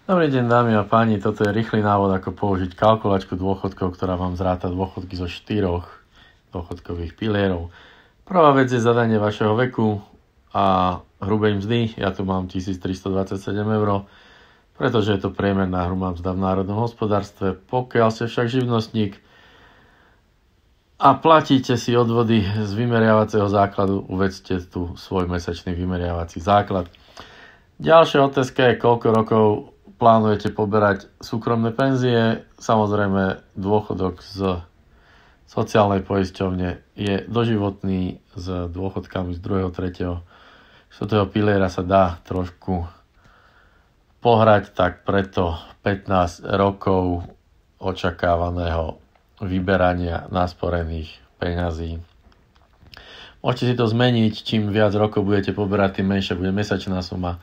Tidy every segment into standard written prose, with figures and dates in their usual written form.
Dobrý deň, dámy a páni, toto je rýchly návod, ako použiť kalkulačku dôchodkov, ktorá vám zráta dôchodky zo 4 dôchodkových pilierov. Prvá vec je zadanie vašeho veku a hrubej mzdy. Ja tu mám 1327 eur, pretože je to priemerná hrubá mzda v národnom hospodárstve. Pokiaľ ste však živnostník a platíte si odvody z vymeriavacieho základu, uvedzte tu svoj mesačný vymeriavací základ. Ďalšia otázka je, koľko rokov plánujete poberať súkromné penzie. Samozrejme, dôchodok z sociálnej poisťovne je doživotný, s dôchodkami z 2., 3., 4. piliera sa dá trošku pohrať, tak preto 15 rokov očakávaného vyberania nasporených peňazí. Môžete si to zmeniť, čím viac rokov budete poberať, tým menšia bude mesačná suma.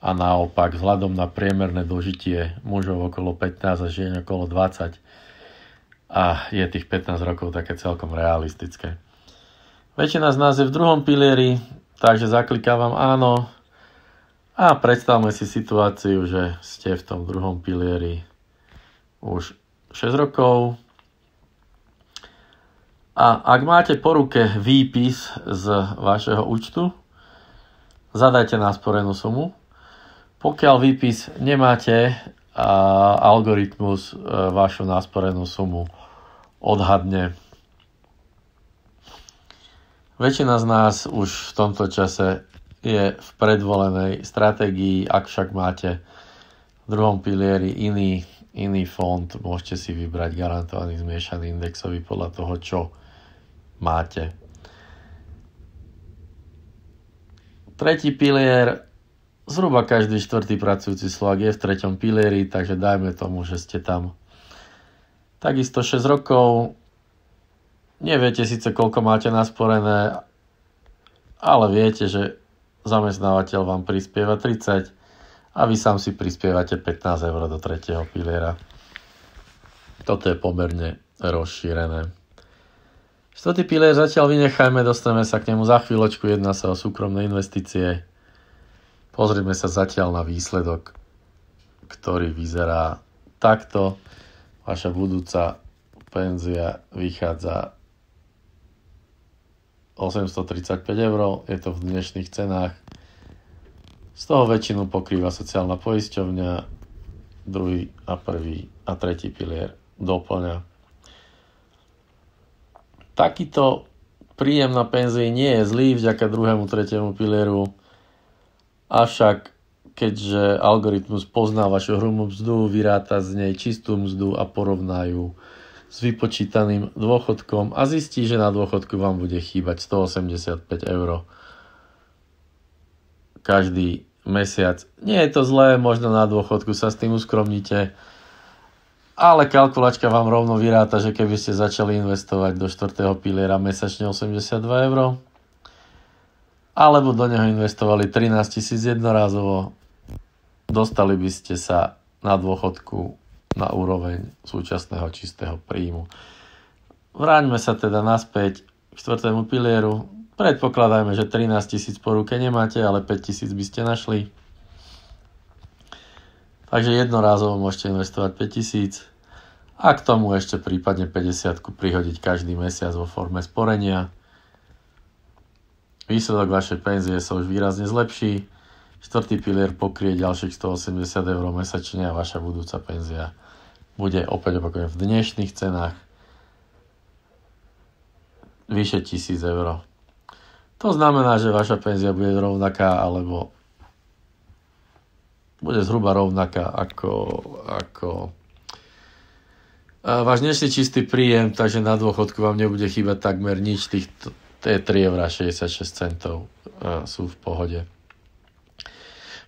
A naopak, vzhľadom na priemerné dožitie mužov okolo 15 a žien okolo 20, a je tých 15 rokov také celkom realistické. Väčšina z nás je v 2. pilieri, takže zaklikávam áno a predstavme si situáciu, že ste v tom 2. pilieri už 6 rokov. A ak máte po ruke výpis z vašeho účtu, zadajte nasporenú sumu. Pokiaľ výpis nemáte, algoritmus vašu nasporenú sumu odhadne. Väčšina z nás už v tomto čase je v predvolenej stratégii. Ak však máte v 2. pilieri iný fond, môžete si vybrať garantovaný zmiešaný indexový podľa toho, čo máte. 3. pilier, zhruba každý 4. pracujúci Slovák je v 3. pilieri, takže dajme tomu, že ste tam takisto 6 rokov. Neviete síce, koľko máte nasporené, ale viete, že zamestnávateľ vám prispieva 30 a vy sám si prispievate 15 eur do 3. piliera. Toto je pomerne rozšírené. 4. pilier zatiaľ vynechajme, dostaneme sa k nemu za chvíľočku, jedná sa o súkromné investície. Pozrime sa zatiaľ na výsledok, ktorý vyzerá takto. Vaša budúca penzia vychádza 835 eur, je to v dnešných cenách. Z toho väčšinu pokrýva sociálna poisťovňa, 2. a 1. a 3. pilier doplňa. Takýto príjem na penzii nie je zlý vďaka 2., 3. pilieru, avšak keďže algoritmus pozná vašu hrubú mzdu, vyráta z nej čistú mzdu a porovná ju s vypočítaným dôchodkom a zistí, že na dôchodku vám bude chýbať 185 eur každý mesiac. Nie je to zlé, možno na dôchodku sa s tým uskromníte, ale kalkulačka vám rovno vyráta, že keby ste začali investovať do 4. piliera mesačne 82 eur, alebo do neho investovali 13 000 jednorázovo, dostali by ste sa na dôchodku na úroveň súčasného čistého príjmu. Vráťme sa teda naspäť k 4. pilieru. Predpokladajme, že 13 000 po ruke nemáte, ale 5 000 by ste našli. Takže jednorázovo môžete investovať 5 000 a k tomu ešte prípadne 50 prihodiť každý mesiac vo forme sporenia. Výsledok vašej penzie sa už výrazne zlepší. 4. pilier pokrie ďalších 180 eur mesačne a vaša budúca penzia bude opäť opakujem v dnešných cenách vyše 1000 eur. To znamená, že vaša penzia bude rovnaká alebo bude zhruba rovnaká ako váš dnešný čistý príjem, takže na dôchodku vám nebude chýbať takmer nič. Tie 3,66 € sú v pohode.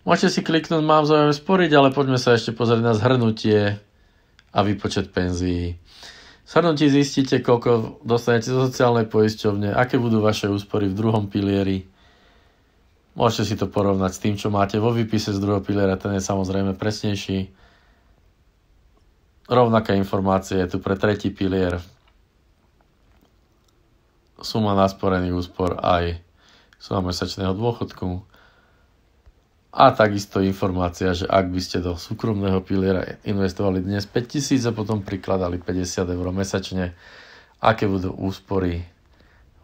Môžete si kliknúť mám záujem sporiť, ale poďme sa ešte pozrieť na zhrnutie a výpočet penzií. V zhrnutí zistíte, koľko dostanete zo sociálnej poisťovne, aké budú vaše úspory v 2. pilieri. Môžete si to porovnať s tým, čo máte vo výpise z 2. piliera, ten je samozrejme presnejší. Rovnaká informácia je tu pre 3. pilier. Suma nasporených úspor aj suma mesačného dôchodku. A takisto informácia, že ak by ste do súkromného piliera investovali dnes 5 000 a potom prikladali 50 eur mesačne, aké budú úspory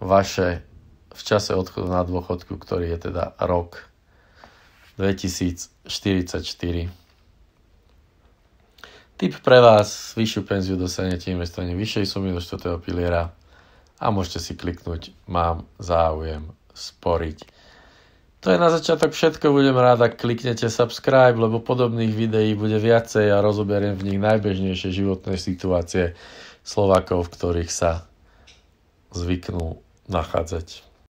vaše v čase odchodu na dôchodku, ktorý je teda rok 2044. Tip pre vás, vyššiu penziu dosiahnete investovaním vyššej sumy do 4. piliera a môžete si kliknúť mám záujem sporiť. To je na začiatok všetko, budem rád, ak kliknete subscribe, lebo podobných videí bude viacej a rozoberiem v nich najbežnejšie životné situácie Slovákov, v ktorých sa zvyknú nachádzať.